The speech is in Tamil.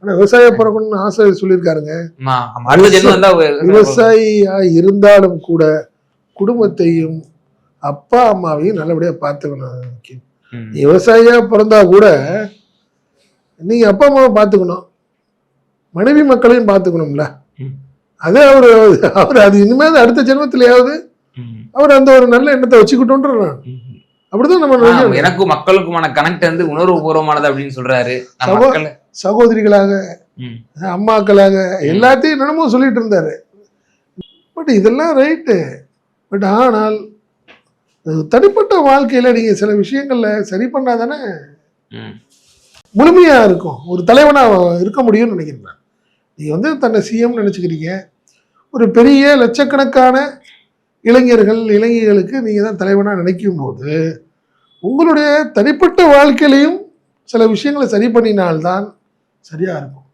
ஆனா விவசாய பிறக்கணும்னு ஆசை சொல்லியிருக்காருங்க. அடுத்த ஜென்மம் வந்தா விவசாயியா இருந்தாலும் கூட குடும்பத்தையும் அப்பா அம்மாவையும் நல்லபடியா பார்த்துக்கணும். நீ விவசாயியா பிறந்தா கூட நீங்க அப்பா அம்மாவை பார்த்துக்கணும், மனைவி மக்களையும் பார்த்துக்கணும்ல. அதே அவர் அது இனிமேல் அடுத்த ஜென்மத்திலேயாவது அவர் அந்த ஒரு நல்ல எண்ணத்தை வச்சுக்கிட்டோன்ற அப்படிதான் நம்ம எனக்கும் மக்களுக்குமான கனெக்ட் வந்து உணர்வு பூர்வமானது அப்படின்னு சொல்றாரு. சகோதரிகளாக அம்மாக்களாக எல்லாத்தையும் என்னமோ சொல்லிட்டு இருந்தாரு. பட் இதெல்லாம் ரைட்டு. பட் ஆனால் தனிப்பட்ட வாழ்க்கையில நீங்க சில விஷயங்கள்ல சரி பண்ணாதானே முழுமையா இருக்கும், ஒரு தலைவனா இருக்க முடியும்னு நினைக்கிறேன். நீங்க வந்து தன்னை சிஎம் நினைச்சுக்கிறீங்க, ஒரு பெரிய லட்சக்கணக்கான இளைஞர்களுக்கு நீங்க தான் தலைவனா நினைக்கும் போது உங்களுடைய தனிப்பட்ட வாழ்க்கையிலையும் சில விஷயங்களை சரி பண்ணினால்தான் சரியா இருக்கும்.